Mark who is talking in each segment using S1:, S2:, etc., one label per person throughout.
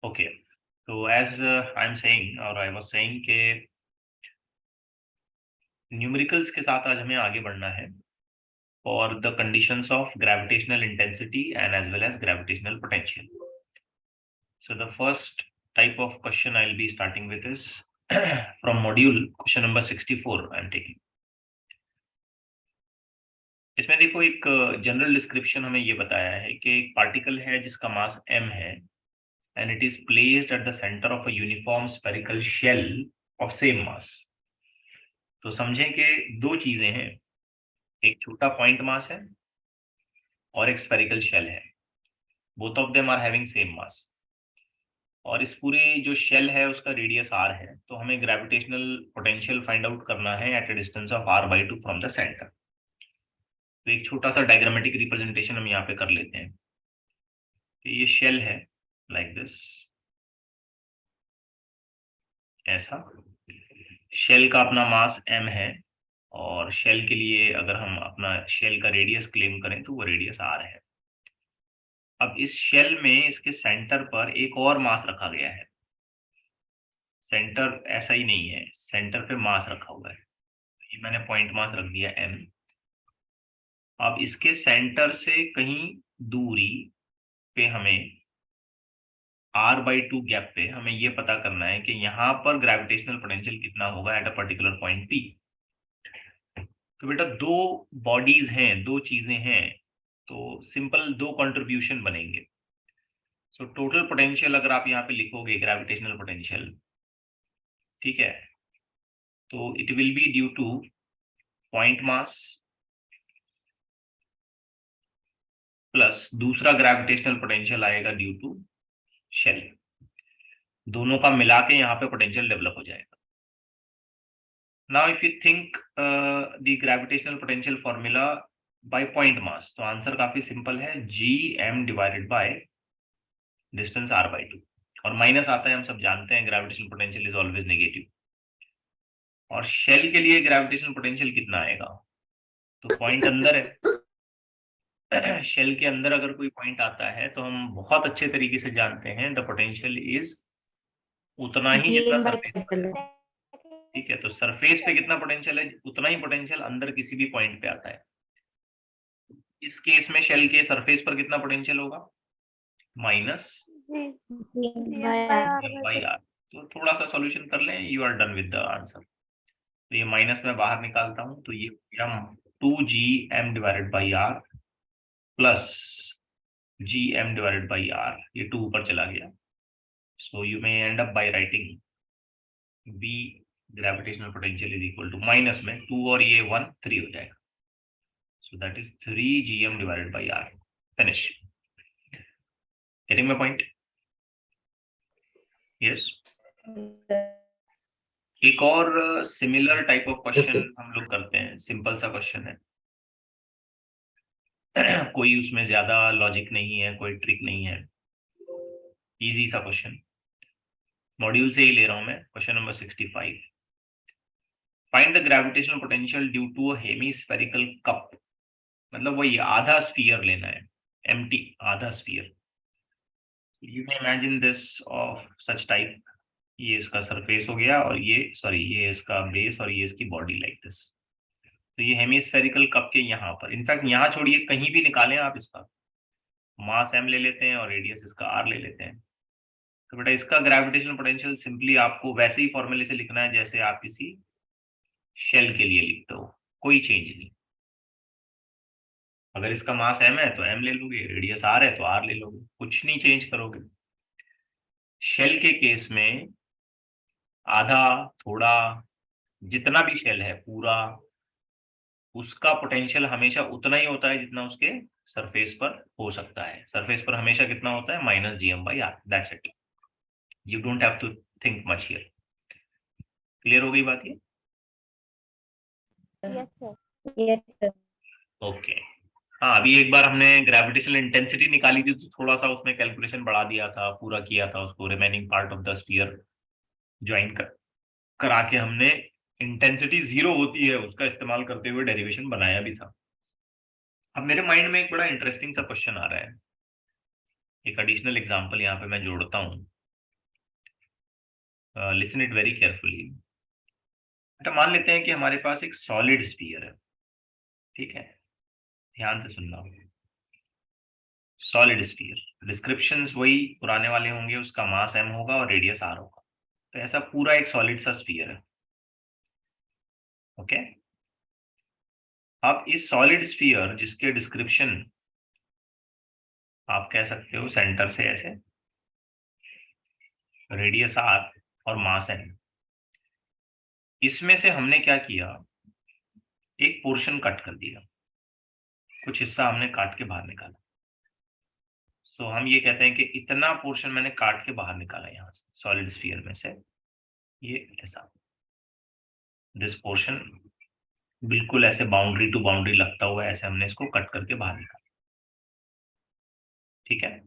S1: Okay, so as I'm saying or I was saying कि numericals के साथ आज हमें आगे बढ़ना है for the conditions of gravitational intensity and as well as gravitational potential. So the first type of question I'll be starting with is from module question number 64 I'm taking. इसमें देखो एक जनरल डिस्क्रिप्शन हमें ये बताया है कि एक particle है जिसका मास m है and it is placed at the center of a uniform spherical shell of same mass. तो समझें कि दो चीजें हैं, एक छोटा पॉइंट मास है और एक स्फेरिकल शेल है, both of them are having same mass, और इस पूरी जो शेल है उसका रेडियस r है, तो हमें ग्रेविटेशनल पोटेंशियल फाइंड आउट करना है at a distance of r/2 from the centre. तो एक छोटा सा डायग्रामेटिक रिप्रेजेंटेशन हम यहाँ पे कर लेते हैं कि ये शेल है लाइक दिस, ऐसा शेल का अपना मास m है और शेल के लिए अगर हम अपना शेल का रेडियस क्लेम करें तो वो रेडियस r है। अब इस शेल में इसके सेंटर पर एक और मास रखा गया है, सेंटर ऐसा ही नहीं है, सेंटर पे मास रखा हुआ है, ये मैंने पॉइंट मास रख दिया m। अब इसके सेंटर से कहीं दूरी पे हमें r/2 गैप पे हमें ये पता करना है कि यहाँ पर ग्रेविटेशनल पोटेंशियल कितना होगा at a particular point p। तो बेटा दो बॉडीज हैं, दो चीजें हैं, तो सिंपल दो कंट्रीब्यूशन बनेंगे। सो टोटल पोटेंशियल अगर आप यहाँ पे लिखोगे ग्रेविटेशनल पोटेंशियल, ठीक है, तो it will be due two point mass plus दूसरा ग्रेविटेशनल पोटेंशियल आएगा ड्यू टू शेल, दोनों का मिला के यहाँ पे पोटेंशियल डेवलप हो जाएगा। Now if you think the gravitational potential formula by point mass, तो आंसर काफी सिंपल है, gm divided by distance r/2, और माइनस आता है, हम सब जानते हैं gravitational potential is always negative. और शेल के लिए ग्रेविटेशनल पोटेंशियल कितना आएगा, तो पॉइंट अंदर है शेल के अंदर अगर कोई पॉइंट आता है तो हम बहुत अच्छे तरीके से जानते हैं द पोटेंशियल इज उतना ही जितना सरफेस पर है, ठीक है। तो सरफेस पे कितना पोटेंशियल है, उतना ही पोटेंशियल अंदर किसी भी पॉइंट पे आता है। इस केस में शेल के सरफेस पर कितना पोटेंशियल होगा, माइनस g/r। तो थोड़ा सा सॉल्यूशन कर लें, you are done with the answer. तो ये माइनस में बाहर निकालता हूं तो ये 2gm divided by r plus gm divided by r, ये 2 ऊपर चला गया। So you may end up by writing b gravitational potential is equal to, minus में 2 और ये 1 3 हो जाएगा, so that is 3gm divided by r। Finish. Getting my point? Yes. एक और सिमिलर टाइप ऑफ क्वेश्चन हम लोग करते हैं, सिंपल सा क्वेश्चन है कोई उसमें ज्यादा लॉजिक नहीं है, कोई ट्रिक नहीं है, इजी सा क्वेश्चन, मॉड्यूल से ही ले रहा हूं मैं। Question number 65, find the gravitational potential due to a hemispherical cup, मतलब वही आधा स्फीयर लेना है, एम्प्टी आधा sphere. You can imagine this of such type, ये इसका सरफेस हो गया और ये इसका बेस और ये इसकी बॉडी लाइक दिस। तो ये हेमीस्फेरिकल कप के यहाँ पर, इनफैक्ट यहाँ छोड़िए, कहीं भी निकालें आप, इसका मास m ले लेते हैं और रेडियस इसका r ले लेते हैं। तो बेटा इसका ग्रेविटेशनल पोटेंशियल सिंपली आपको वैसे ही फॉर्मूले से लिखना है जैसे आप किसी शेल के लिए लिखते हो, कोई चेंज नहीं। अगर इसका मास m है तो m ले लोगे, रेडियस r है तो r ले लोगे, कुछ नहीं चेंज करोगे। शेल के केस में आधा, थोड़ा, जितना भी शेल है पूरा, उसका पोटेंशियल हमेशा उतना ही होता है जितना उसके सरफेस पर हो सकता है। सरफेस पर हमेशा कितना होता है, -gm/r, that's it. You don't have to think much here. Clear हो गई बात ये?
S2: Yes sir.
S1: ओके। हाँ, अभी एक बार हमने ग्रेविटेशनल इंटेंसिटी निकाली थी तो थोड़ा सा उसमें कैलकुलेशन बढ़ा दिया था, पूरा किया था उसको, remaining part of the sphere join करा के हमने इंटेंसिटी 0 होती है उसका इस्तेमाल करते हुए डेरिवेशन बनाया भी था। अब मेरे माइंड में एक बड़ा इंटरेस्टिंग सा क्वेश्चन आ रहा है, एक एडिशनल एग्जांपल यहाँ पे मैं जोड़ता हूँ लिसन इट वेरी केयरफुली। बेटा मान लेते हैं कि हमारे पास एक सॉलिड स्फीयर है, ठीक है, ध्यान से सुनना। सॉलिड स्फीयर डिस्क्रिप्शंस वही पुराने वाले होंगे, उसका मास m होगा और रेडियस r होगा। तो ऐसा पूरा एक सॉलिड सा स्फीयर है, ओके। अब इस सॉलिड स्फीयर जिसके डिस्क्रिप्शन आप कह सकते हो सेंटर से ऐसे, रेडियस r और मास m, इसमें से हमने क्या किया, एक पोर्शन कट कर दिया, कुछ हिस्सा हमने काट के बाहर निकाला। सो हम ये कहते हैं कि इतना पोर्शन मैंने काट के बाहर निकाला यहाँ से सॉलिड स्फीयर में से, ये ऐसा, दिस पोर्शन बिल्कुल ऐसे बाउंड्री टू बाउंड्री लगता हुआ ऐसे हमने इसको कट करके बाहर निकाला, ठीक है।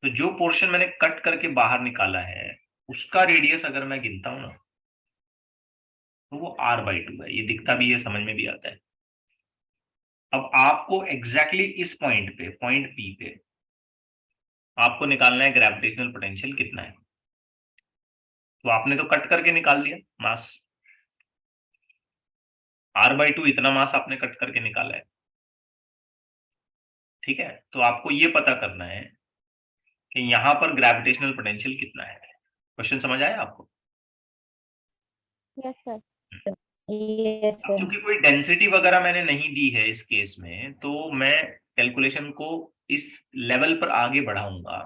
S1: तो जो पोर्शन मैंने कट करके बाहर निकाला है उसका रेडियस अगर मैं गिनता हूं ना, तो वो r/2 है। ये दिखता भी है, समझ में भी आता है। अब आपको एग्जैक्टली इस पॉइंट पे, पॉइंट P पे आपको निकालना है ग्रेविटेशनल पोटेंशियल कितना है। तो आपने तो कट करके निकाल दिया मास, r/2 इतना मास आपने कट करके निकाला है, ठीक है। तो आपको ये पता करना है कि यहां पर ग्रेविटेशनल पोटेंशियल कितना है। क्वेश्चन समझ आया आपको?
S3: Yes sir.
S2: Yes, sir.
S1: क्योंकि कोई डेंसिटी वगैरह मैंने नहीं दी है इस केस में, तो मैं कैलकुलेशन को इस लेवल पर आगे बढ़ाऊंगा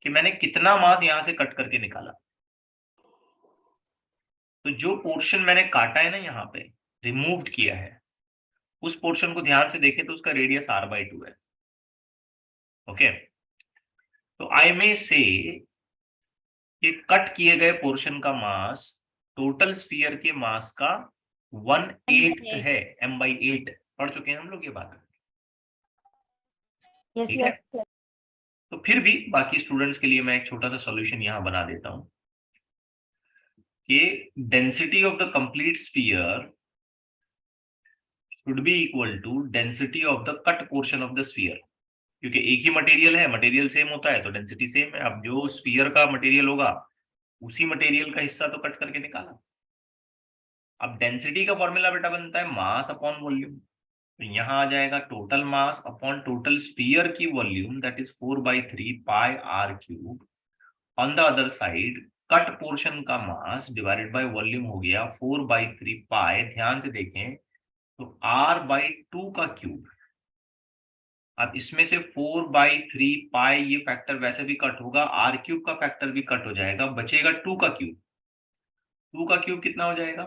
S1: कि मैंने कितना मास यहां से कट करके निकाला। तो जो पोर्शन मैंने काटा है ना, यहाँ पे रिमूव्ड किया है, उस पोर्शन को ध्यान से देखें तो उसका रेडियस r/2 है, ओके। तो आई मे से कि कट किए गए पोर्शन का मास टोटल स्फीयर के मास का 1/8 है, m/8। पढ़ चुके हैं हम लोग ये बात,
S2: Yes,
S1: ठीक
S2: sir.
S1: है। तो फिर भी बाकी स्टूडेंट्स के लिए मैं एक छोटा सा सॉल्यूशन यहां बना देता हूं कि density of the complete sphere should be equal to density of the cut portion of the sphere. क्योंकि एक ही मटेरियल है, मटेरियल सेम होता है तो डेंसिटी सेम है। अब जो स्फीयर का मटेरियल होगा उसी मटेरियल का हिस्सा तो कट करके निकाला। अब डेंसिटी का फॉर्मूला बेटा बनता है मास अपॉन वॉल्यूम। तो यहाँ आ जाएगा total mass upon total sphere की volume, that is 4/3 pi r³ on the other side cut portion का मास डिवाइडेड बाय वॉल्यूम हो गया 4/3 पाई। ध्यान से देखें तो r/2 का क्यूब। अब इसमें से 4/3 पाई ये फैक्टर वैसे भी कट होगा, r³ का फैक्टर भी कट हो जाएगा, बचेगा 2 का क्यूब। 2 का क्यूब कितना हो जाएगा?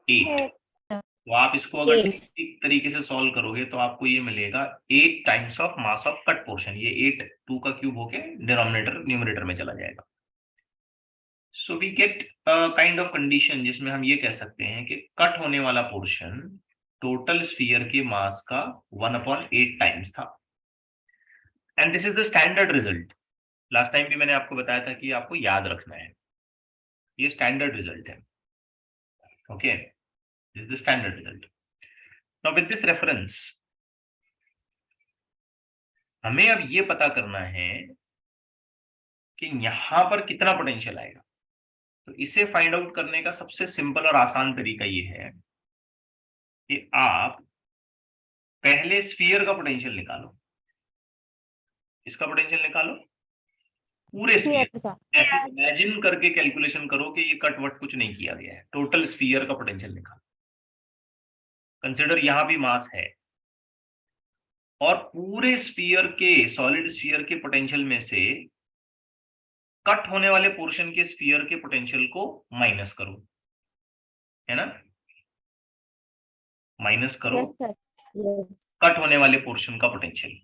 S1: 8। तो आप इसको अगर ठीक तरीके से सॉल्व करोगे तो आपको ये मिलेगा 8 times of mass of cut portion. ये 8 2 का क्यूब होके डिनोमिनेटर न्यूमरेटर में चला जाएगा। So we get kind of condition जिसमें हम ये कह सकते हैं कि कट होने वाला पोर्शन टोटल स्फीयर के मास का 1/8 टाइम्स था। And this is the standard result. Last time भी मैंने आपको बताया था कि आपको याद रखना है, ये स्टैंडर्ड रिजल्ट है, okay. This is the standard result. Now with this reference हमें अब ये पता करना है कि यहां पर कितना पोटेंशियल आएगा। तो इसे फाइंड आउट करने का सबसे सिंपल और आसान तरीका ये है कि आप पहले स्फीयर का पोटेंशियल निकालो। इसका पोटेंशियल निकालो पूरे स्फीयर का। ऐसे इमेजिन करके कैलकुलेशन करो कि ये कटवट कुछ नहीं किया गया है, टोटल स्फीयर का पोटेंशियल निकालो। कंसिडर यहां भी मास है और पूरे स्फीयर के, सॉलिड स्फीयर के पोटेंशियल में से कट होने वाले पोर्शन के स्फीयर के पोटेंशियल को माइनस करो, है ना, माइनस करो कट होने वाले पोर्शन का पोटेंशियल।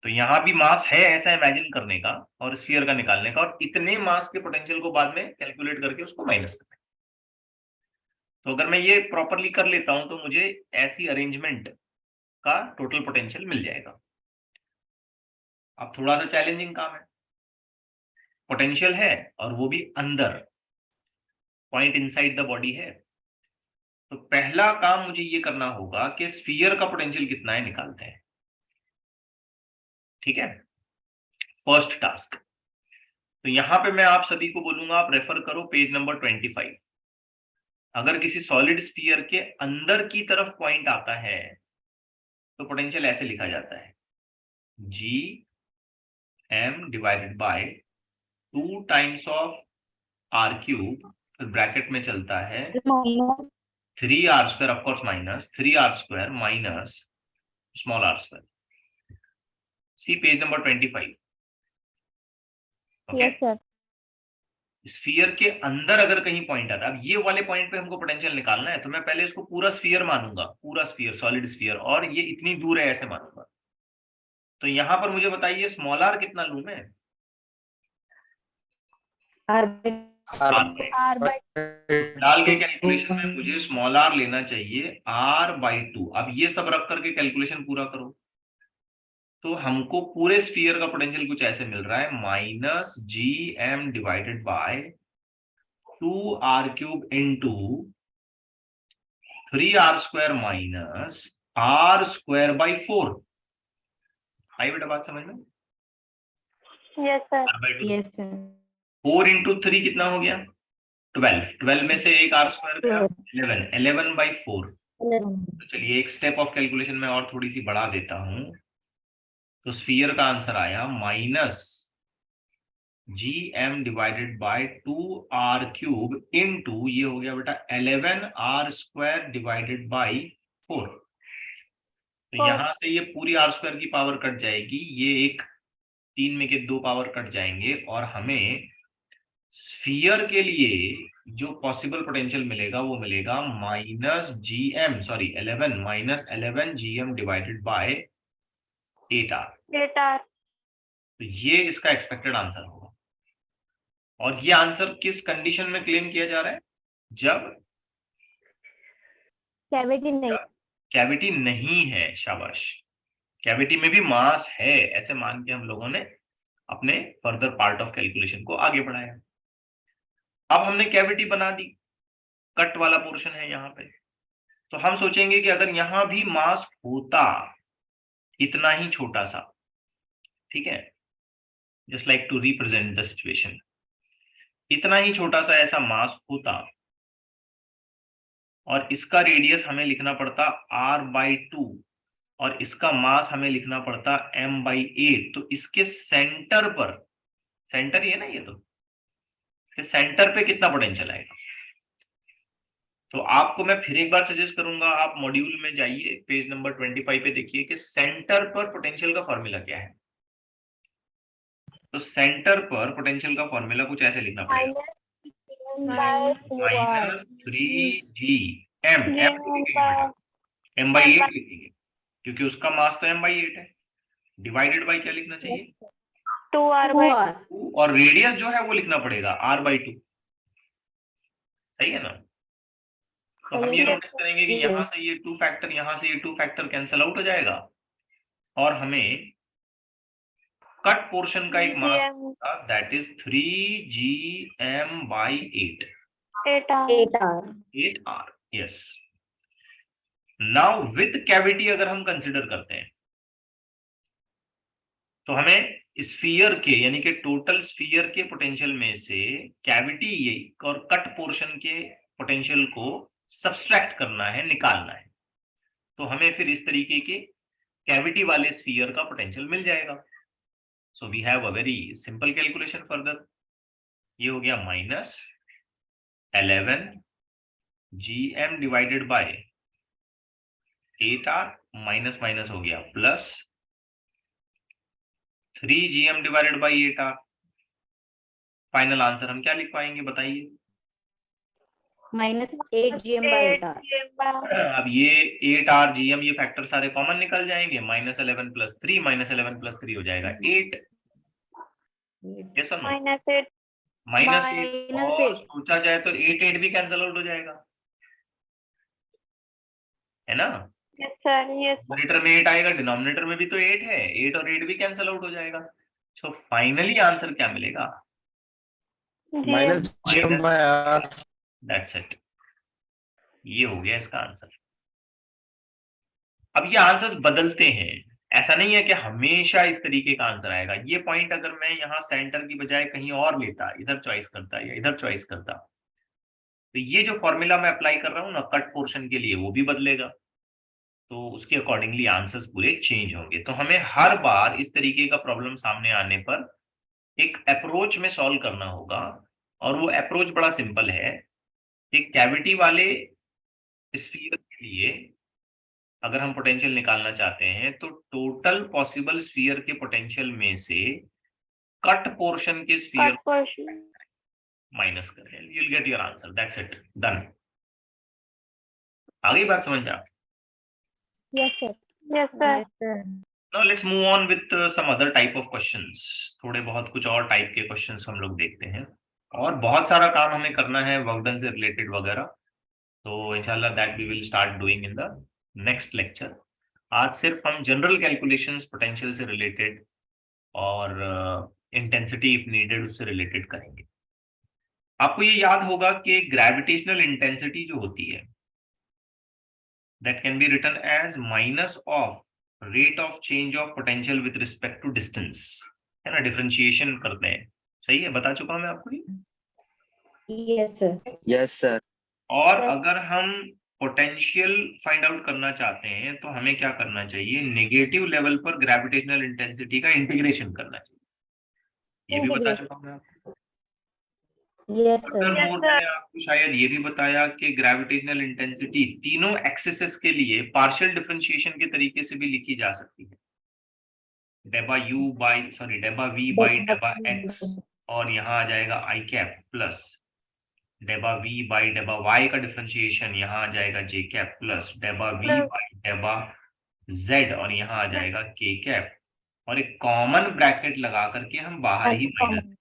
S1: तो यहां भी मास है ऐसा इमेजिन करने का और स्फीयर का निकालने का, और इतने मास के पोटेंशियल को बाद में कैलकुलेट करके उसको माइनस करना। तो अगर मैं ये प्रॉपरली कर लेता हूं तो मुझे ऐसी अरेंजमेंट का टोटल पोटेंशियल मिल जाएगा। अब थोड़ा सा चैलेंजिंग काम है, पोटेंशियल है और वो भी अंदर, पॉइंट इनसाइड द बॉडी है। तो पहला काम मुझे ये करना होगा कि स्फीयर का पोटेंशियल कितना है निकालते हैं, ठीक है, फर्स्ट टास्क। तो यहाँ पे मैं आप सभी को बोलूंगा, आप रेफर करो पेज नंबर 25। अगर किसी सॉलिड स्फीयर के अंदर की तरफ पॉइंट आता है तो पोटेंशियल ऐसे लिखा जाता है, G M divided by 2 times of r cube, फिर ब्रैकेट में चलता है
S2: minus
S1: 3r², of course minus 3r² minus small r square. See page number 25। Okay,
S2: yes sir
S1: sphere के अंदर अगर कहीं पॉइंट आता है, अब ये वाले पॉइंट पे हमको पोटेंशियल निकालना है, तो मैं पहले इसको पूरा स्फीयर मानूंगा, पूरा स्फीयर सॉलिड स्फीयर, और ये इतनी दूर है ऐसे मानूंगा। तो यहां पर मुझे बताइए स्मॉल आर कितना लूं मैं?
S2: r
S1: आर
S2: by
S1: डाल के कैलकुलेशन में मुझे स्मॉल आर लेना चाहिए r/2। अब ये सब रख करके कैलकुलेशन पूरा करो, तो हमको पूरे स्फीयर का पोटेंशियल कुछ ऐसे मिल रहा है, minus G M divided by 2r³ into 3r² minus r²/4। आई बेटा बात समझ में?
S2: yes sir
S1: r/2
S2: yes sir
S1: 4 into 3 कितना हो गया? 12। 12 में से एक r² गया, 11। 11/4। तो चलिए एक स्टेप ऑफ कैलकुलेशन में और थोड़ी सी बढ़ा देता हूं, तो स्फीयर का आंसर आया minus G M divided by 2r³ into, ये हो गया बेटा 11r² डिवाइडेड बाई 4। तो यहां से ये पूरी r² की पावर कट जाएगी, ये एक 3 में के 2 पावर कट जाएंगे, और हमें स्फीयर के लिए जो पॉसिबल पोटेंशियल मिलेगा वो मिलेगा minus G M, sorry 11 minus 11 G M divided by 8r। तो ये इसका एक्सपेक्टेड आंसर होगा। और ये आंसर किस कंडीशन में क्लेम किया जा रहा है? जब कैविटी नहीं है। शाबाश, कैविटी में भी मास है, ऐसे मान के हम लोगों ने अपने फर्दर पार्ट ऑफ कैलकुलेशन को आगे बढ़ाया। अब हमने कैविटी बना दी, कट वाला पोर्शन है यहाँ पे, तो हम सोचेंगे कि अगर यहां भी मास होता इतना ही छोटा सा, ठीक है, just like to represent the situation, इतना ही छोटा सा ऐसा मास होता, और इसका रेडियस हमें लिखना पड़ता r/2, और इसका मास हमें लिखना पड़ता m/8, तो इसके सेंटर पर, सेंटर ही है ना ये, तो सेंटर पे कितना पोटेंशियल आएगा? तो आपको मैं फिर एक बार सजेस्ट करूंगा, आप मॉड्यूल में जाइए, पेज नंबर 25 पे देखिए कि सेंटर पर पोटेंशियल का फॉर्मूला क्या है। तो सेंटर पर पोटेंशियल का फॉर्मूला कुछ ऐसे लिखना पड़ेगा, माइनस 3g m। m/8 लिखेंगे क्योंकि उसका मास तो m/8 है, डिवाइडेड बाई क्या लिखना चाहिए?
S2: 2r/2
S1: और रेडियस जो है वो लिखना पड़ेगा r/2। सही है ना? तो हम ये नोटिस करेंगे कि यहाँ से ये 2 फैक्टर, यहाँ से ये 2 फैक्टर कैंसिल आउट हो जाएगा, और हमें कट पोर्शन का एक मास होगा, that is 3gm/8। 8r, yes. Now with cavity अगर हम कंसिडर करते हैं, तो हमें स्फीयर के, यानी कि टोटल स्फीयर के पोटेंशियल में से कैविटी और कट पोर्शन के पोटेंशियल को सब्सट्रैक्ट करना है, निकालना है। तो हमें फिर इस तरीके के कैविटी वाले स्फीयर का पोटेंशियल मिल जाएगा। So we have a very simple calculation further. ये हो गया minus 11 gm divided by 8r, minus minus हो गया plus 3gm divided by 8r। Final answer हम क्या लिख पाएंगे बताइए?
S2: -8gm/8r।
S1: अब ये 8r gm, ये फैक्टर सारे कॉमन निकल जाएंगे, -11 + 3, -11 + 3 हो जाएगा 8। यस और नो?
S2: -8
S1: -8, और सोचा जाए तो 8 भी कैंसिल आउट हो जाएगा, है ना?
S2: यस सर यस
S1: न्यूमरेटर में 8 आएगा, डिनोमिनेटर में भी तो 8 है, 8 और 8 भी कैंसिल आउट हो जाएगा। सो फाइनली आंसर क्या मिलेगा?
S3: -gm/r।
S1: दैट्स इट, ये हो गया इसका आंसर। अब ये आंसर्स बदलते हैं, ऐसा नहीं है कि हमेशा इस तरीके का आंसर आएगा। ये पॉइंट अगर मैं यहाँ सेंटर की बजाय कहीं और लेता, इधर चॉइस करता या इधर चॉइस करता, तो ये जो फॉर्मूला मैं अप्लाई कर रहा हूँ ना कट पोर्शन के लिए, वो भी बदलेगा, तो उसके अकॉर्डिंगली आंसर्स पूरे चेंज होंगे। तो हमें हर बार इस तरीके का प्रॉब्लम सामने आने पर एक अप्रोच में सॉल्व करना होगा, और वो अप्रोच बड़ा सिंपल है। एक कैविटी वाले स्फीयर के लिए अगर हम पोटेंशियल निकालना चाहते हैं तो टोटल पॉसिबल स्फीयर के पोटेंशियल में से कट पोर्शन के स्फीयर
S2: कट पोर्शन।
S1: माइनस करें, you will get your answer, that's it, done. आ गई बात समझ आप?
S3: Yes, sir.
S2: Yes, sir.
S3: Yes, sir.
S1: Now let's move on with some other type of questions. थोड़े बहुत कुछ और टाइप के क्वेश्चंस हम लोग देखते हैं, और बहुत सारा काम हमें करना है वर्क डन से रिलेटेड वगैरह, तो इंशाल्लाह that we will start doing in the next lecture. आज सिर्फ हम जनरल कैलकुलेशंस पोटेंशियल से रिलेटेड और इंटेंसिटी इफ नीडेड उससे रिलेटेड करेंगे। आपको ये याद होगा कि ग्रेविटेशनल इंटेंसिटी जो होती है that can be written as minus of rate of change of potential with respect to distance, है ना, डिफरेंशिएशन करते हैं। सही है, बता चुका हूं मैं आपको ये।
S3: Yes, sir.
S4: Yes, sir.
S1: और अगर हम पोटेंशियल फाइंड आउट करना चाहते हैं तो हमें क्या करना चाहिए, नेगेटिव लेवल पर ग्रेविटेशनल इंटेंसिटी का इंटीग्रेशन करना चाहिए। ये भी बता चुका हूं मैं आपको।
S3: Yes, sir.
S1: फर्दरमोर मैंने आपको शायद ये भी बताया कि ग्रेविटेशनल इंटेंसिटी तीनों एक्सिस के लिए पार्शियल डिफरेंशिएशन के तरीके से भी लिखी जा सकती है। डेबा यू बाई डेबा वी बाई डेबा एक्स, और यहाँ आ जाएगा आई कैप प्लस डेबा वी बाई डेबा वाई का डिफरेंशिएशन, यहाँ आ जाएगा जे कैप प्लस डेबा वी बाई डेबा जेड, और यहाँ आ जाएगा के कैप, और एक कॉमन ब्रैकेट लगा करके हम बाहर ही माइनस,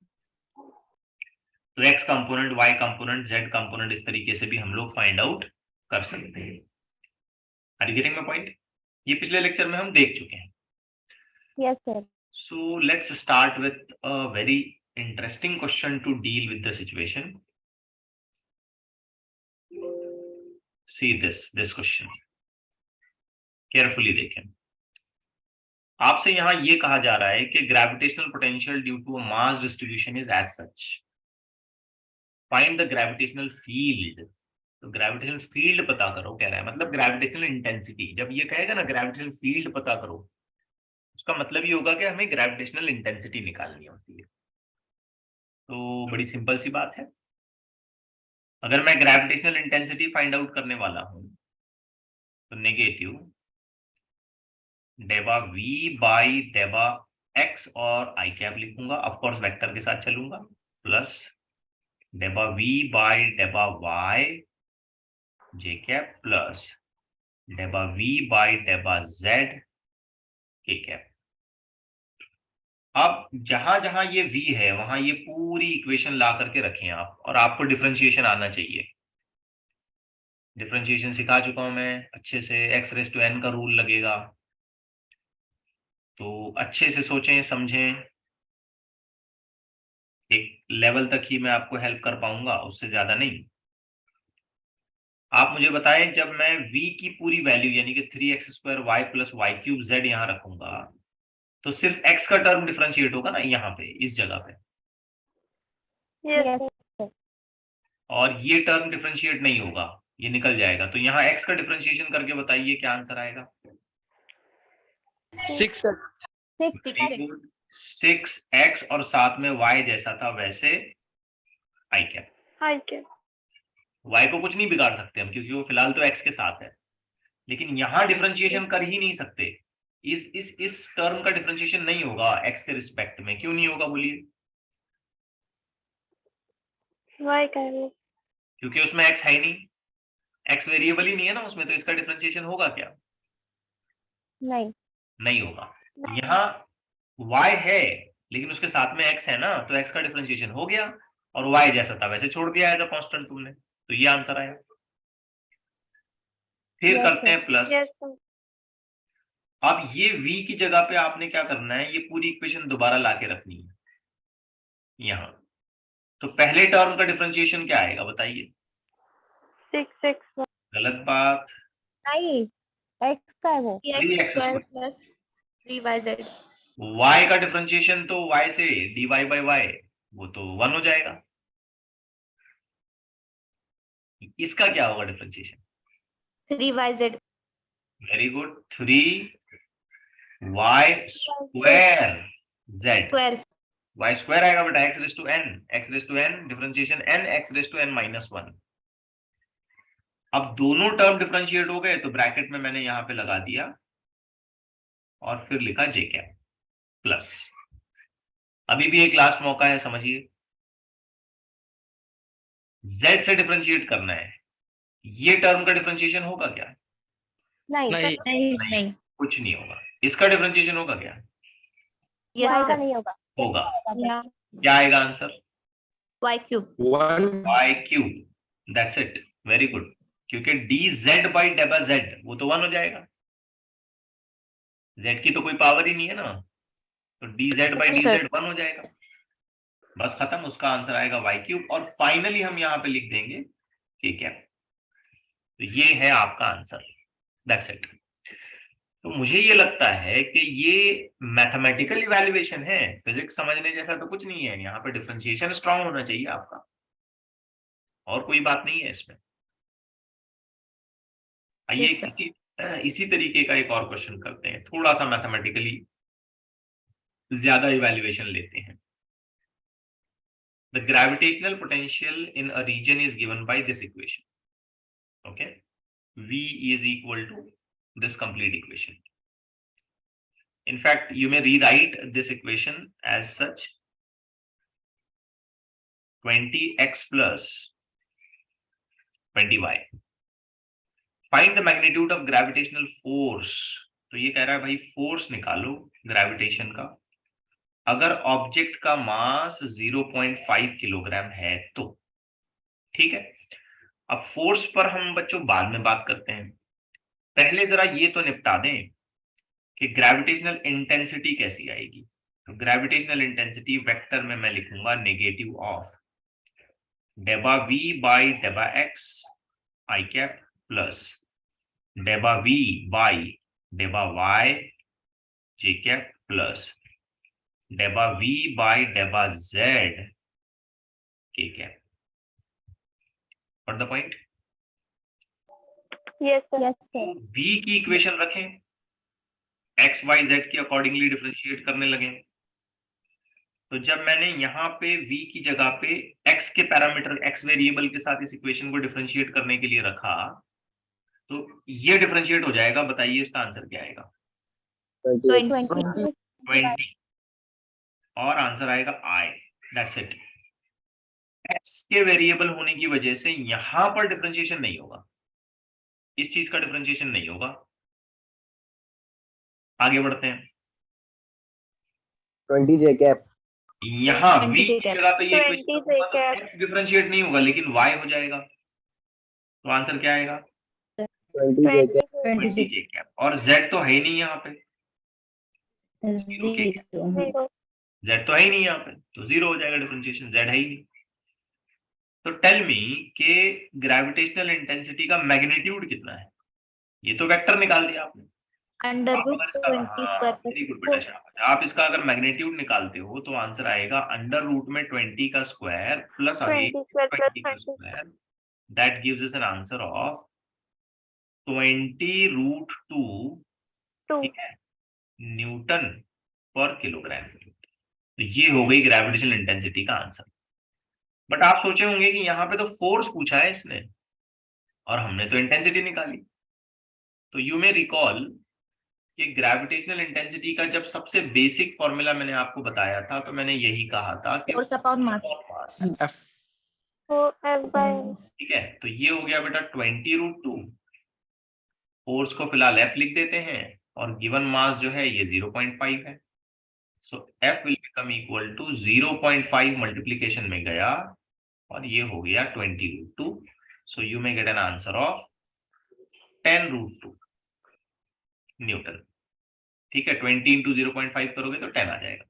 S1: तो x component, y component, z component, इस तरीके से भी हम लोग फाइंड आउट कर सकते हैं। Are you getting my point? ये पिछले लेक्चर में हम देख चुके हैं।
S3: Yes, sir.
S1: So let's start with a very interesting question to deal with the situation. See this question. Carefully देखें। आपसे यहाँ ये कहा जा रहा है कि gravitational potential due to a mass distribution is as such. Find the gravitational field. तो ग्रेविटेशनल फील्ड पता करो कह रहा है, मतलब ग्रेविटेशनल इंटेंसिटी। जब ये कहेगा ना ग्रेविटेशनल फील्ड पता करो, उसका मतलब ये होगा कि हमें ग्रेविटेशनल इंटेंसिटी निकालनी होती है। तो बड़ी सिंपल सी बात है, अगर मैं ग्रेविटेशनल इंटेंसिटी फाइंड आउट करने वाला हूं तो नेगेटिव डेबा वी बाई डेबा एक्स और आई कैप लिखूंगा, ऑफ कोर्स वेक्टर के साथ चलूंगा, प्लस डेबा वी बाई डेबा वाई जे कैप प्लस डेबा वी बाई डेबा जेड के कैप। अब जहां जहां ये v है वहां ये पूरी इक्वेशन ला करके रखें आप, और आपको डिफरेंशिएशन आना चाहिए। डिफरेंशिएशन सिखा चुका हूं मैं अच्छे से, x⁻n का रूल लगेगा, तो अच्छे से सोचें समझें, एक लेवल तक ही मैं आपको हेल्प कर पाऊंगा, उससे ज्यादा नहीं। आप मुझे बताएं, जब मैं v की पूरी वैल्यू यानी कि 3x² y plus y³ z यहाँ रखूंगा तो सिर्फ x का टर्म डिफरेंशिएट होगा ना यहाँ पे, इस जगह पे,
S2: Yes, sir.
S1: और ये टर्म डिफरेंशिएट नहीं होगा, ये निकल जाएगा। तो यहाँ x का डिफरेंशिएशन करके बताइए क्या आंसर आएगा। 6x और साथ में y जैसा था वैसे i cap.
S2: Hi, sir.
S1: y को कुछ नहीं बिगाड़ सकते हम क्योंकि वो फिलहाल तो x के साथ है, लेकिन यहाँ डिफरेंशिएशन कर ही नहीं सकते। इस टर्म का डिफरेंशिएशन नहीं होगा x के रिस्पेक्ट में। क्यों नहीं होगा बोलिए?
S2: Why can you?
S1: क्योंकि उसमें x है ही नहीं, x वेरिएबल ही नहीं है ना उसमें, तो इसका डिफरेंशिएशन होगा क्या? नहीं होगा। यहाँ y है लेकिन उसके साथ में x है ना, तो x का डिफरेंशिएशन हो गया, और y जैसा था वैसे छोड़ दिया है कांस्टेंट तुमने, तो ये आंसर आया। फिर करते हैं प्लस।
S2: Yes, sir.
S1: अब ये v की जगह पे आपने क्या करना है, ये पूरी इक्वेशन दोबारा लाके रखनी है यहाँ। तो पहले टर्म का डिफरेंशिएशन क्या आएगा बताइए?
S2: 6x1.
S1: गलत बात,
S3: नहीं, x का है वो।
S1: 3x²
S3: 3yz.
S1: y का डिफरेंशिएशन तो y से dy by y वो तो 1 हो जाएगा। इसका क्या होगा differentiation?
S3: 3yz.
S1: Very good, 3y square z,
S3: Square.
S1: y square आएगा बेटा x raise to n differentiation n x raise to n -1। अब दोनों टर्म डिफरेंशिएट हो गए तो ब्रैकेट में मैंने यहां पे लगा दिया और फिर लिखा j कैप प्लस। अभी भी एक लास्ट मौका है, समझिए। z से डिफरेंशिएट करना है, ये टर्म का डिफरेंशिएशन होगा क्या?
S3: नहीं.
S1: कुछ नहीं होगा। इसका डिफरेंशिएशन होगा क्या?
S3: Yes,
S2: Y
S3: sir.
S2: का नहीं होगा।
S1: होगा।
S3: Yeah.
S1: क्या आएगा answer?
S3: Y cube.
S1: y cube, that's it, very good. क्योंकि dz बाई डेबा z वो तो 1 हो जाएगा, z की तो कोई पावर ही नहीं है ना, तो dz बाई
S3: Sir.
S1: dz 1 हो जाएगा। बस खत्म, उसका आंसर आएगा y क्यूब। और फाइनली हम यहाँ पे लिख देंगे k कैप। तो ये है आपका आंसर, दैट्स इट। तो मुझे ये लगता है कि ये मैथमेटिकल इवैल्यूएशन है, फिजिक्स समझने जैसा तो कुछ नहीं है। यहाँ पे डिफरेंशिएशन स्ट्रांग होना चाहिए आपका, और कोई बात नहीं है इसमें। आइए
S3: Yes, sir.
S1: इसी तरीके का एक और क्वेश्चन करते हैं, थोड़ा सा मैथमेटिकली ज्यादा इवैल्यूएशन लेते हैं। The gravitational potential in a region is given by this equation, okay. V is equal to this complete equation. In fact, you may rewrite this equation as such: 20x plus 20y. Find the magnitude of gravitational force. तो ये कह रहा है भाई force निकालो gravitation का, अगर object का मास 0.5 किलोग्राम है तो। ठीक है, अब फोर्स पर हम बच्चों बाद में बात करते हैं, पहले जरा ये तो निपटा दें कि ग्रेविटेशनल इंटेंसिटी कैसी आएगी। तो ग्रेविटेशनल इंटेंसिटी वेक्टर में मैं लिखूंगा नेगेटिव ऑफ डेबा v बाई डेबा x आई कैप प्लस डेबा v बाई डेबा y j कैप प्लस डेबा v बाई डेबा z k कैप। और the point?
S2: Yes, sir.
S3: Yes, sir.
S1: v की इक्वेशन रखें, x y z के अकॉर्डिंगली डिफरेंशिएट करने लगे। तो जब मैंने यहाँ पे v की जगह पे x के पैरामीटर x वेरिएबल के साथ इस इक्वेशन को डिफरेंशिएट करने के लिए रखा, तो ये डिफरेंशिएट हो जाएगा। बताइए इसका आंसर क्या आएगा?
S3: 20.
S1: 20, और आंसर आएगा I, दैट्स इट। x के वेरिएबल होने की वजह से यहां पर डिफरेंशिएशन नहीं होगा, इस चीज का डिफरेंशिएशन नहीं होगा। आगे बढ़ते हैं।
S4: 20 j कैप।
S1: यहाँ v
S3: 20
S1: की
S3: cap.
S1: जगह पे ये
S2: 20
S1: equation
S2: j cap.
S1: x differentiate नहीं होगा लेकिन y हो जाएगा, तो आंसर क्या आएगा?
S4: 20 j कैप।
S3: 20.
S1: j cap. और z तो है ही नहीं यहाँ पे,
S3: 0.
S2: Zero.
S1: z तो है ही नहीं यहाँ पे, तो 0 हो जाएगा डिफरेंशिएशन, z है ही नहीं। तो टेल मी के ग्रेविटेशनल इंटेंसिटी का मैग्नीट्यूड कितना है? ये तो वेक्टर निकाल दिया आपने।
S3: Under
S1: आप
S3: root
S1: अगर इसका
S3: 20 square.
S1: वेरी गुड बेटा शाबाश, आप इसका अगर मैग्नीट्यूड निकालते हो तो आंसर आएगा अंडर रूट में 20 का स्क्वायर प्लस
S2: 20 square plus
S1: 20 का
S2: 20.
S1: Square, that gives us N answer of 20√2,
S2: 2.
S1: ठीक है, न्यूटन पर किलोग्राम। तो ये हो गई ग्रेविटेशनल इंटेंसिटी का आंसर। बट आप सोचे होंगे कि यहाँ पे तो फोर्स पूछा है इसने और हमने तो इंटेंसिटी निकाली। तो यू मे रिकॉल कि ग्रेविटेशनल इंटेंसिटी का जब सबसे बेसिक फॉर्मूला मैंने आपको बताया था तो मैंने यही कहा था कि
S3: Force upon mass.
S4: F
S2: So F by N.
S1: ठीक है, तो ये हो गया बेटा 20√2। फोर्स को फिलहाल F लिख देते हैं और गिवन मास जो है ये 0.5 है। So F will become equal to 0.5 multiplication में गया और ये हो गया 20√2। So you may get an answer of 10√2 newton. ठीक है, 20 इंटू 0.5 करोगे तो 10 आ जाएगा।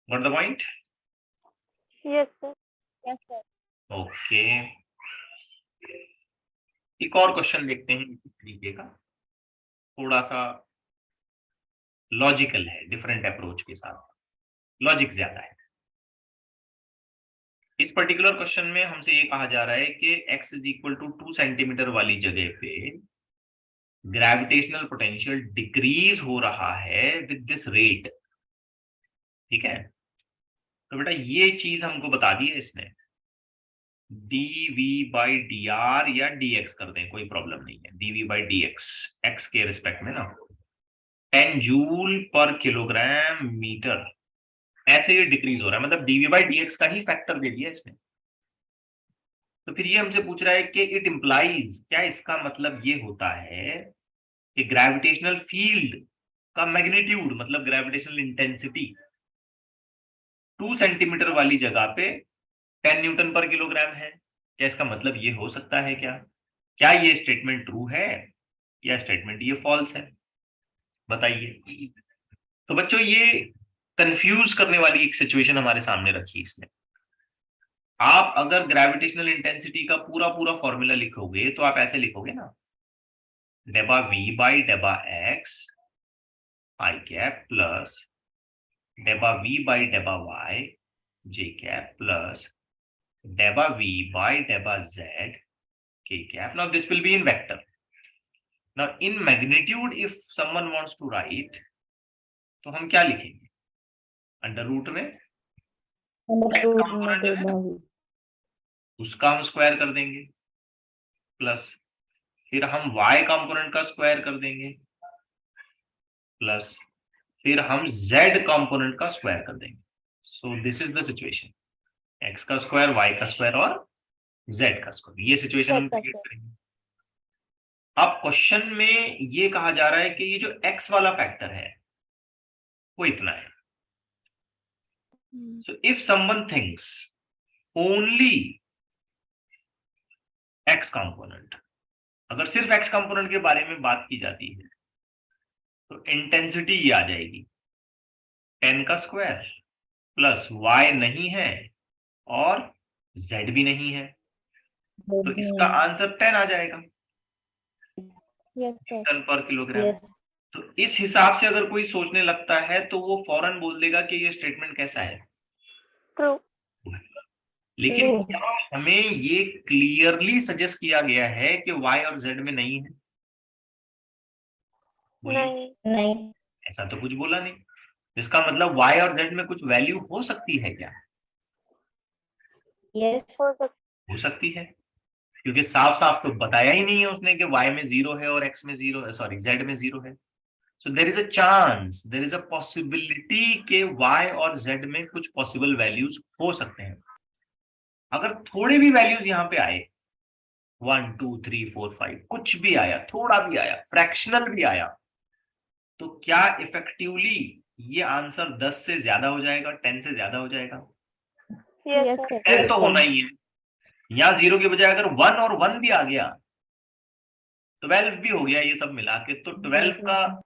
S1: Got the point?
S2: Yes, sir.
S3: Yes, sir.
S1: Okay, एक और क्वेश्चन देखते हैं इसी तरीके का। थोड़ा सा लॉजिकल है, डिफरेंट अप्रोच के साथ, लॉजिक ज्यादा है। इस पर्टिकुलर क्वेश्चन में हमसे ये कहा जा रहा है कि x is equal to 2 centimetre वाली जगह पे ग्रेविटेशनल पोटेंशियल डिक्रीज हो रहा है विद दिस रेट। ठीक है, तो बेटा ये चीज हमको बता दी है इसने, dv/dr या dx कर दें, कोई प्रॉब्लम नहीं है। dv/dx x के रिस्पेक्ट में ना 10 जूल पर किलोग्राम मीटर, ऐसे ये डिक्रीज हो रहा है, मतलब dv/dx का ही फैक्टर दे दिया इसने। तो फिर ये हमसे पूछ रहा है कि इट इंप्लाइज, क्या इसका मतलब ये होता है कि ग्रेविटेशनल फील्ड का मैग्नीट्यूड, मतलब ग्रेविटेशनल इंटेंसिटी 2 सेंटीमीटर वाली जगह पे 10 न्यूटन पर किलोग्राम है। क्या इसका मतलब ये हो सकता है? क्या ये स्टेटमेंट ट्रू है या स्टेटमेंट ये फॉल्स है? बताइए। तो बच्चों ये कंफ्यूज करने वाली एक सिचुएशन हमारे सामने रखी इसने। आप अगर ग्रेविटेशनल इंटेंसिटी का पूरा पूरा फॉर्मूला लिखोगे तो आप ऐसे लिखोगे ना, डेबा वी बाई डेबा एक्स आई कैप प्लस डेबा वी बाई डेबा वाई जे कैप प्लस डेबा वी बाई डेबा z k cap. Now this will be in vector. Now in magnitude, if someone wants to write, तो हम क्या लिखेंगे? अंडर रूट में x कंपोनेंट है ना, उसका हम स्क्वायर कर देंगे, प्लस फिर हम y कंपोनेंट का स्क्वायर कर देंगे, प्लस फिर हम z कंपोनेंट का स्क्वायर कर देंगे। So this is the situation, x का स्क्वायर, y का स्क्वायर और z का स्क्वायर। ये सिचुएशन हम क्रिएट करेंगे। अब क्वेश्चन में ये कहा जा रहा है कि ये जो x वाला फैक्टर है वो इतना है। So if someone thinks only x component, अगर सिर्फ x कंपोनेंट के बारे में बात की जाती है तो इंटेंसिटी ये आ जाएगी 10 का स्क्वायर प्लस y नहीं है और z भी नहीं है, तो इसका आंसर 10 आ जाएगा, टन पर किलोग्राम। तो इस हिसाब से अगर कोई सोचने लगता है तो वो फौरन बोल देगा कि ये स्टेटमेंट कैसा है?
S2: ट्रू।
S1: लेकिन क्या हमें ये क्लियरली सजेस्ट किया गया है कि y और z में नहीं है?
S2: नहीं।
S1: ऐसा तो कुछ बोला नहीं। इसका मतलब y और z में कुछ वैल्यू हो सकती है क्या? हो सकती है, क्योंकि साफ साफ तो बताया ही नहीं है उसने कि y में 0 है और x में 0 है, सॉरी z में 0 है। So there is a chance, there is a possibility के y और z में कुछ पॉसिबल वैल्यूज हो सकते हैं। अगर थोड़े भी वैल्यूज यहाँ पे आए, 1 2 3 4 5, कुछ भी आया, थोड़ा भी आया, फ्रैक्शनल भी आया, तो क्या इफेक्टिवली ये आंसर 10 से ज्यादा हो जाएगा, 10 से ज्यादा हो जाएगा? 10 तो होना ही है। यहाँ 0 के बजाय अगर 1 और 1 भी आ गया, 12 भी हो गया, ये सब मिला के, तो 12 का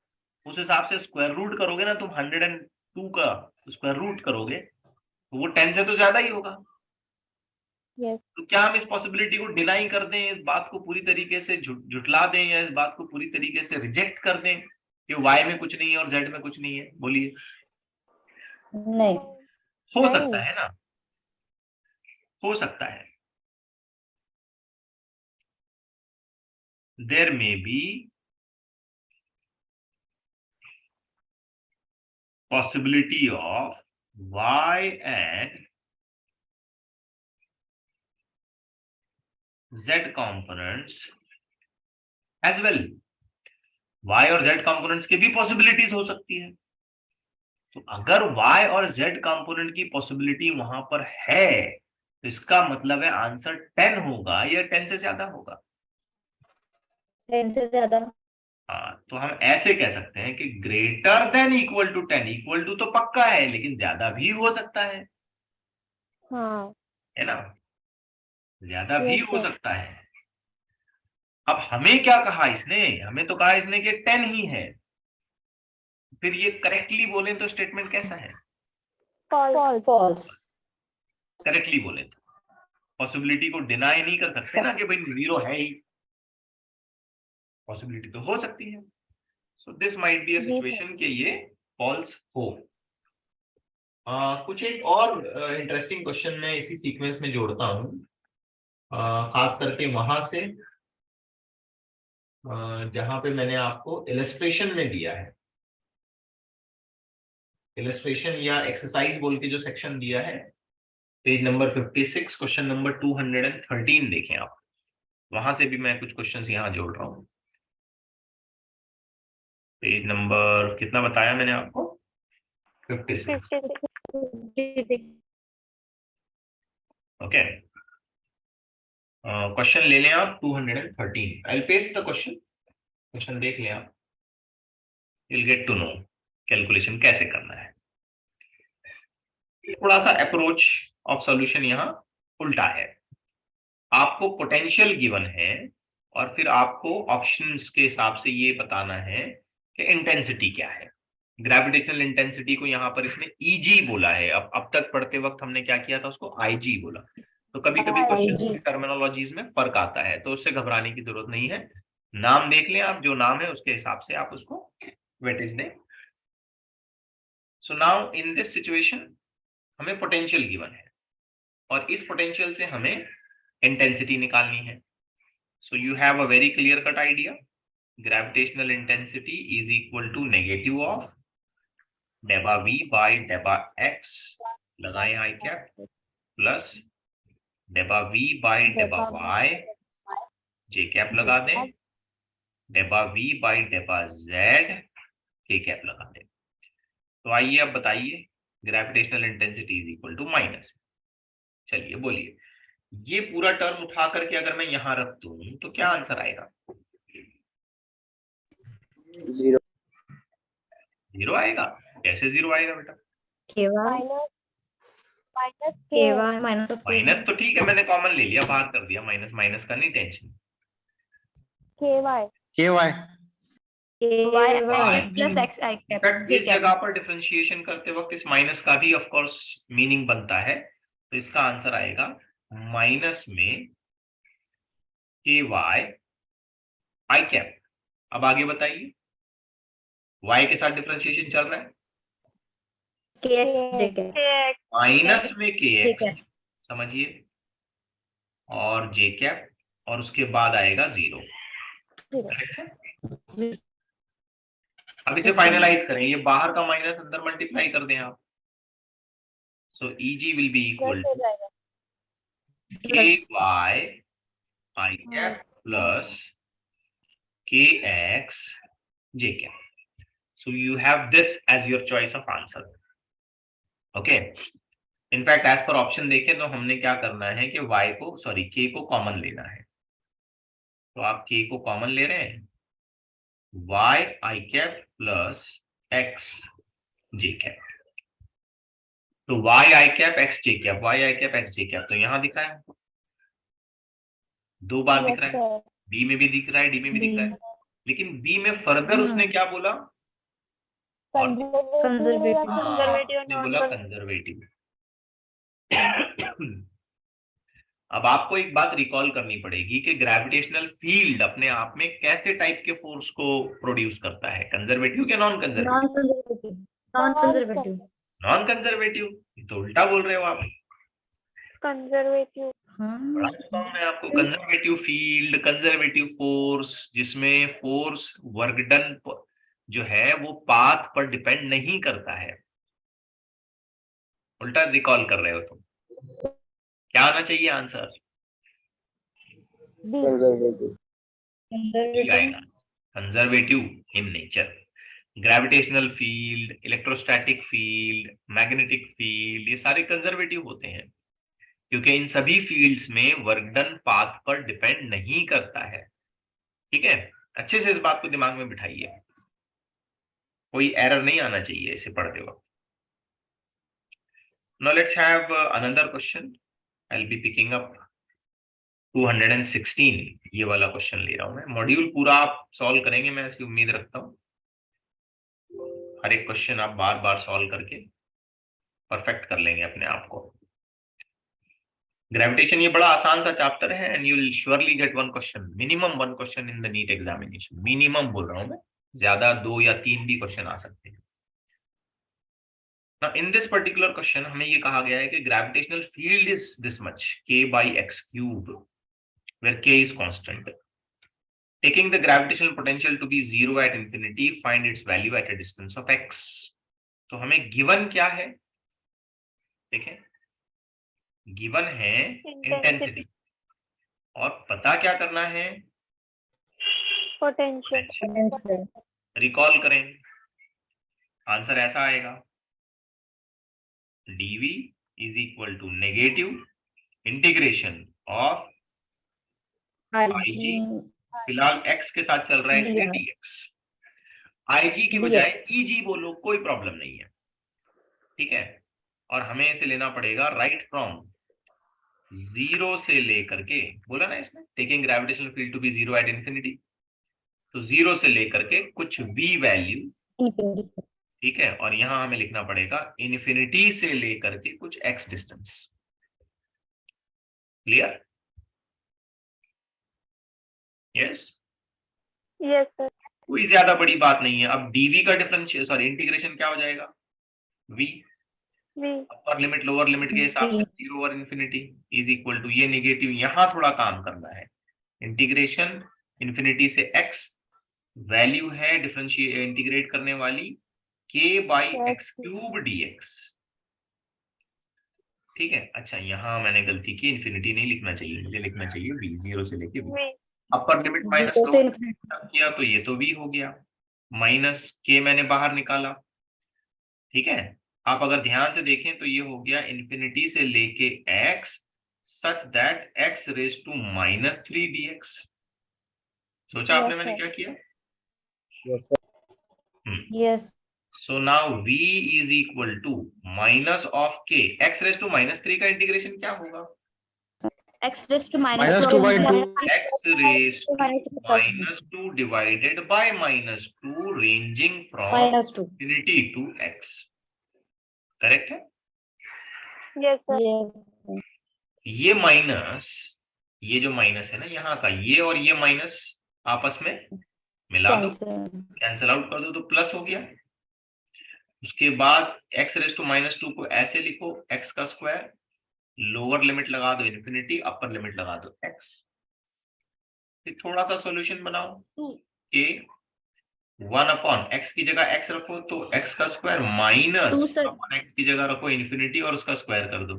S1: उस हिसाब से स्क्वायर रूट करोगे ना तुम, 102 का स्क्वायर रूट करोगे तो वो 10 से तो ज्यादा ही होगा। तो क्या हम इस पॉसिबिलिटी को डिनाई कर दें, इस बात को पूरी तरीके से झुटला दें, या इस बात को पूरी तरीके से रिजेक्ट कर दें कि y में कुछ नहीं है और z में कुछ नहीं है? बोलिए।
S3: नहीं।
S1: हो सकता है ना, हो सकता है। देयर में B possibility of y and z components as well, y और z components की भी पॉसिबिलिटीज हो सकती है। तो अगर y और z कंपोनेंट की पॉसिबिलिटी वहां पर है तो इसका मतलब है आंसर 10 होगा या 10 से ज्यादा होगा?
S3: 10 से ज्यादा।
S1: हाँ, तो हम ऐसे कह सकते हैं कि greater than equal to 10, equal to तो पक्का है लेकिन ज्यादा भी हो सकता है, है ना? ज्यादा भी हो सकता है। अब हमें क्या कहा इसने? हमें तो कहा इसने कि 10 ही है। फिर ये करेक्टली बोले तो स्टेटमेंट कैसा है?
S3: फॉल्स।
S1: करेक्टली बोले तो पॉसिबिलिटी को डिनाई नहीं कर सकते ना कि भाई 0 है ही, पॉसिबिलिटी तो हो सकती है। So this might be a situation कि ये फॉल्स हो। कुछ एक और इंटरेस्टिंग क्वेश्चन मैं इसी सीक्वेंस में जोड़ता हूँ, खास करके वहां से जहां पे मैंने आपको इलस्ट्रेशन में दिया है, इलस्ट्रेशन या एक्सरसाइज बोल के जो सेक्शन दिया है, पेज नंबर 56 क्वेश्चन नंबर 213 देखें आप, वहां से भी मैं कुछ क्वेश्चंस यहाँ जोड़ रहा हूँ। पेज नंबर कितना बताया मैंने आपको? 56। ओके, क्वेश्चन ले लें आप 213। आई पेस्ट द क्वेश्चन, क्वेश्चन देख लें आप, you'll get to know calculation कैसे करना है। थोड़ा सा अप्रोच ऑफ सॉल्यूशन यहाँ उल्टा है। आपको पोटेंशियल गिवन है और फिर आपको ऑप्शंस के हिसाब से ये बताना है कि इंटेंसिटी क्या है। ग्रेविटेशनल इंटेंसिटी को यहाँ पर इसने ईजी बोला है। अब तक पढ़ते वक्त हमने क्या किया था, उसको आईजी बोला। तो कभी कभी क्वेश्चन की टर्मिनोलॉजीज में फर्क आता है, तो उससे घबराने की जरूरत नहीं है। नाम देख लें आप, जो नाम है उसके हिसाब से आप उसको वेटेज दें। So now in this situation हमें पोटेंशियल गिवन है और इस पोटेंशियल से हमें इंटेंसिटी निकालनी है। So you have a very clear cut idea, gravitational intensity is equal to negative of डेबा वी बाई डेबा एक्स, लगाएं आई कैप, प्लस डेबा वी बाई डेबा वाई, जे कैप लगा दें, डेबा वी बाई डेबा जेड, के कैप लगा दें। तो आइए अब बताइए, gravitational intensity is equal to minus. चलिए बोलिए, ये पूरा टर्म उठा करके अगर मैं यहां रख दूं तो क्या आंसर आएगा?
S4: 0
S1: जीरो आएगा। कैसे जीरो आएगा बेटा? माइनस तो ठीक है, मैंने कॉमन ले लिया, बाहर कर दिया, माइनस माइनस का नहीं tension.
S4: KY
S3: plus x i cap
S1: in fact इस जगह पर डिफरेंशिएशन करते वक्त इस माइनस का भी ऑफ कोर्स मीनिंग बनता है, तो इसका आंसर आएगा माइनस में के वाई आई कैप। अब आगे बताइए, y के साथ डिफरेंशिएशन चल रहा है, माइनस में के एक्स समझिए और जे कैप, और उसके बाद आएगा 0। करेक्ट है? अब इसे फाइनलाइज करें, ये बाहर का माइनस अंदर मल्टीप्लाई कर दें आप। So E Z will be equal to K Y I cap plus K X J cap. So you have this as your choice of answer. Okay, in fact as per option देखें तो हमने क्या करना है कि y को k को common लेना है। तो आप k को कॉमन ले रहे हैं, y आई कैप प्लस x जे कैप। तो y आई कैप x जे कैप, y आई कैप x जे कैप तो यहां दिख रहा है, 2 बार दिख रहा है, b में भी दिख रहा है, d में भी दिख रहा है, लेकिन b में फर्दर उसने क्या बोला? कंजर्वेटिव। अब आपको एक बात रिकॉल करनी पड़ेगी कि ग्रेविटेशनल फील्ड अपने आप में कैसे टाइप के फोर्स को प्रोड्यूस करता है, कंजर्वेटिव या नॉन कंजर्वेटिव? Non conservative. तो उल्टा बोल रहे हो आप।
S2: कंजर्वेटिव।
S1: बड़ा बताऊं मैं आपको, कंजर्वेटिव फील्ड, कंजर्वेटिव फोर्स, जिसमें फोर्स वर्क डन जो है वो पाथ पर डिपेंड नहीं करता है। उल्टा रिकॉल कर रहे हो तुम। क्या आना चाहिए answer? Conservative in nature. Gravitational field, electrostatic field, magnetic field, ये सारे कंजर्वेटिव होते हैं क्योंकि इन सभी फील्ड्स में वर्क डन पाथ पर डिपेंड नहीं करता है। ठीक है, अच्छे से इस बात को दिमाग में बिठाइए, कोई एरर नहीं आना चाहिए इसे पढ़ते वक्त। Now let's have another question. I'll be picking up 216, ये वाला क्वेश्चन ले रहा हूं मैं। मॉड्यूल पूरा आप सॉल्व करेंगे, मैं ऐसी उम्मीद रखता हूँ। हर एक क्वेश्चन आप बार बार सॉल्व करके परफेक्ट कर लेंगे अपने आप को। ग्रेविटेशन ये बड़ा आसान सा चैप्टर है and you will surely get one question, minimum one question in the NEET examination. Minimum बोल रहा हूं मैं, ज्यादा 2 या 3 भी क्वेश्चन आ सकते हैं। Now, in this particular question हमें ये कहा गया है कि gravitational field is this much, k by x cube, where k is constant. Taking the gravitational potential to be 0 at infinity, find its value at a distance of x. तो हमें given क्या है? देखें, given है intensity, और पता क्या करना है?
S2: पोटेंशियल।
S3: Potential.
S1: रिकॉल करें, आंसर ऐसा आएगा, dv is equal to negative integration of IG, फिलहाल x के साथ चल रहा है इसलिए
S3: dr.
S1: dx, IG की बजाय
S3: dx.
S1: EG बोलो, कोई प्रॉब्लम नहीं है, ठीक है। और हमें इसे लेना पड़ेगा राइट फ्रॉम 0 से लेकर के, बोला ना इसने, taking gravitational field to be 0 at infinity, तो 0 से लेकर के कुछ v वैल्यू,
S3: Infinity.
S1: ठीक है, और यहां हमें लिखना पड़ेगा इन्फिनिटी से लेकर के कुछ x distance. Clear? Yes,
S2: yes sir.
S1: कोई ज्यादा बड़ी बात नहीं है। अब dv का डिफरेंशियल सॉरी इंटीग्रेशन क्या हो जाएगा? v
S2: V.
S1: Upper limit lower limit के हिसाब से 0 और इंफिनिटी इज इक्वल टू, ये नेगेटिव, यहां थोड़ा काम करना है, इंटीग्रेशन इंफिनिटी से x, वैल्यू है डिफरेंशिएट इंटीग्रेट करने वाली k by X cube dx, ठीक है। अच्छा, यहां मैंने गलती की, इंफिनिटी नहीं लिखना चाहिए, मुझे लिखना चाहिए v, 0 से लेके v।
S2: V.
S1: Upper limit minus
S3: Zero से
S1: किया तो ये तो v हो गया, माइनस k मैंने बाहर निकाला, ठीक है। आप अगर ध्यान से देखें तो ये हो गया इन्फिनिटी से लेके x such that x raise to -3 dx। सोचा आपने मैंने क्या किया?
S4: Yes, sir.
S3: Yes.
S1: So now v is equal to minus of k, x raise to -3 का इंटीग्रेशन क्या होगा?
S3: X raised to
S4: -2 by 2.
S1: x raise to -2 divided by -2 ranging from
S3: -2.
S1: Infinity to x, correct है?
S2: Yes sir.
S3: Yes.
S1: ये minus, ये जो minus है ना यहाँ का, ये और ये माइनस आपस में मिला दो,
S3: Cancel.
S1: कैंसिल आउट कर दो तो प्लस हो गया। उसके बाद x रेज टू -2 को ऐसे लिखो, x का स्क्वायर, लोअर लिमिट लगा दो इंफिनिटी, अपर लिमिट लगा दो x, फिर थोड़ा सा सॉल्यूशन बनाओ कि 1 अपॉन x की जगह x रखो तो x का स्क्वायर माइनस अपॉन x की जगह रखो इंफिनिटी और उसका स्क्वायर कर दो।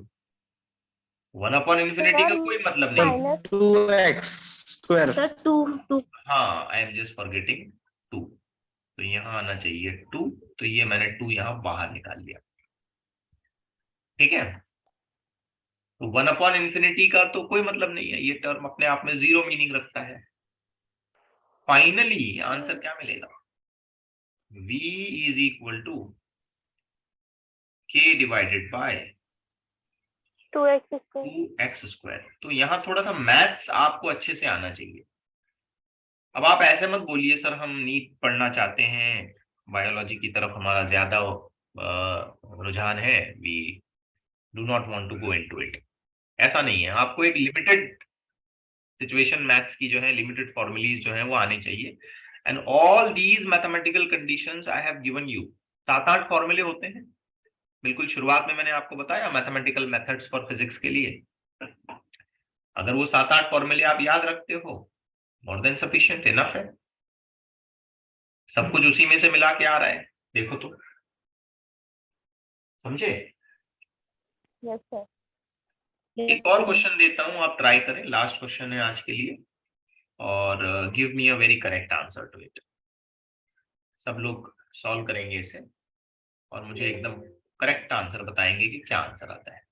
S1: 1 अपॉन इंफिनिटी का कोई मतलब नहीं,
S2: माइनस
S4: 2x square.
S3: Sir, 2.
S1: हाँ, आई एम जस्ट फॉरगेटिंग 2, तो यहाँ आना चाहिए 2, तो ये मैंने 2 यहाँ बाहर निकाल लिया, ठीक है। तो 1 अपॉन इंफिनिटी का तो कोई मतलब नहीं है, ये टर्म अपने आप में 0 मीनिंग रखता है। फाइनली आंसर क्या मिलेगा? v is equal to k divided by
S2: 2x square.
S1: 2x square. तो यहाँ थोड़ा सा मैथ्स आपको अच्छे से आना चाहिए। अब आप ऐसे मत बोलिए सर हम नीट पढ़ना चाहते हैं, बायोलॉजी की तरफ हमारा ज्यादा रुझान है, we do not want to go into it. ऐसा नहीं है, आपको एक लिमिटेड सिचुएशन मैथ्स की जो है लिमिटेड फॉर्मुलीज जो है वो आने चाहिए, and all these mathematical conditions I have given you. 7-8 फॉर्मूले होते हैं, बिल्कुल शुरुआत में मैंने आपको बताया मैथमेटिकल मेथड्स फॉर फिजिक्स के लिए। अगर वो 7-8 फॉर्मूले आप याद रखते हो, मोर देन सफिशिएंट, इनफ है, सब कुछ उसी में से मिला के आ रहा है, देखो तो, समझे?
S2: Yes sir.
S1: एक और क्वेश्चन देता हूं, आप ट्राई करें, लास्ट क्वेश्चन है आज के लिए, और give me a very correct answer to it. सब लोग सॉल्व करेंगे इसे और मुझे एकदम करेक्ट आंसर बताएंगे कि क्या आंसर आता है।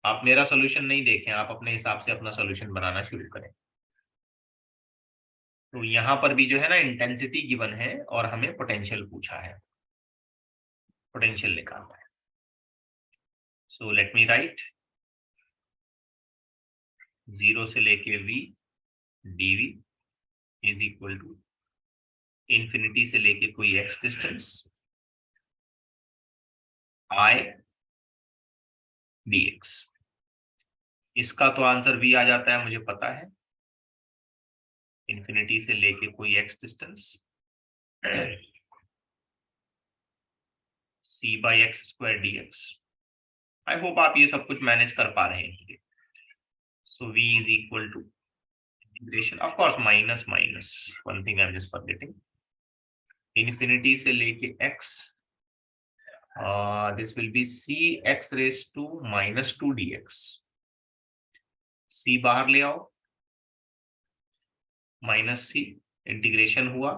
S1: आप मेरा सॉल्यूशन नहीं देखें, आप अपने हिसाब से अपना सॉल्यूशन बनाना शुरू करें। तो यहां पर भी जो है ना इंटेंसिटी गिवन है और हमें पोटेंशियल पूछा है, पोटेंशियल निकालना है। सो लेट मी राइट, 0 से लेके v dv is equal to infinity से लेके कोई x डिस्टेंस i dx। इसका तो आंसर v आ जाता है, मुझे पता है, इंफिनिटी से लेके कोई x distance c by X square dx। I hope आप ये सब कुछ मैनेज कर पा रहे होंगे। So v is equal to integration, of course minus minus, one thing I am just forgetting, infinity से लेके x, this will be c x raised to minus 2 dx। c बाहर ले आओ, माइनस c, इंटीग्रेशन हुआ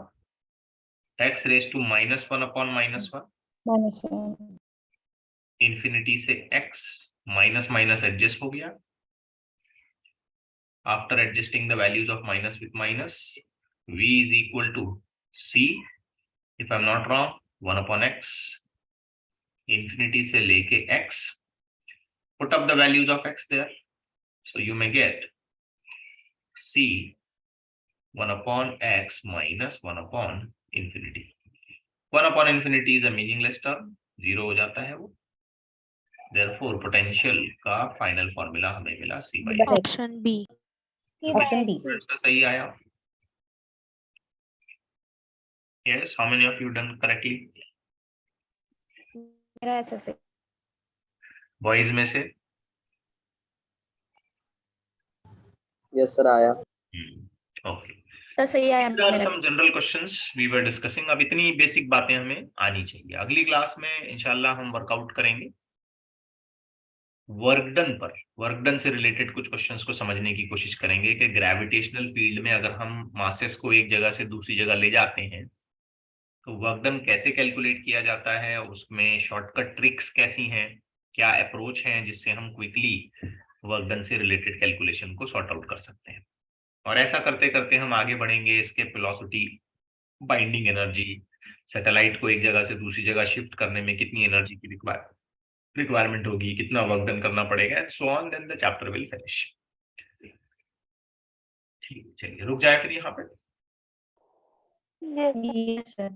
S1: x raised to minus 1 upon minus 1,
S3: -1.
S1: Infinity से x, minus minus adjust हो गया। After adjusting the values of minus with minus, v is equal to c, if I'm not wrong, 1 upon x, infinity से लेके x, put up the values of x there, so you may get c 1 upon x minus 1 upon infinity। 1 upon infinity is a meaningless term, 0 हो जाता है वो। Therefore potential का final formula हमें मिला c by x।
S3: Option B.
S2: Option
S3: B.
S1: इसका सही आया? Yes, how many of you done correctly?
S3: मेरा ऐसा से
S1: Boys में से?
S4: Yes, sir, आया।
S1: Okay.
S3: सर सही आया
S1: There are
S3: मेरा।
S1: some general questions we were discussing। अब इतनी बेसिक बातें हमें आनी चाहिए। अगली क्लास में इंशाल्लाह हम वर्कआउट करेंगे वर्कडन पर। वर्कडन से रिलेटेड कुछ क्वेश्चंस को समझने की कोशिश करेंगे कि ग्रेविटेशनल फील्ड में अगर हम मासेस को एक जगह से दूसरी जगह ले जाते हैं तो वर्कडन कैसे कैलकुलेट किया जाता है, उसमें शॉर्टकट ट्रिक्स कैसी हैं, क्या अप्रोच हैं जिससे हम क्विकली वर्कडन से रिलेटेड कैलकुलेशन को सॉर्ट आउट कर सकते हैं। और ऐसा करते करते हम आगे बढ़ेंगे इसके वेलोसिटी, बाइंडिंग एनर्जी, सैटेलाइट को एक जगह से दूसरी जगह शिफ्ट करने में कितनी एनर्जी की रिक्वायरमेंट होगी, कितना वर्क डन करना पड़ेगा, so on, then the chapter will finish. ठीक, चलिए रुक जाए फिर यहाँ पे।
S2: Yes, sir.
S3: Yes, sir.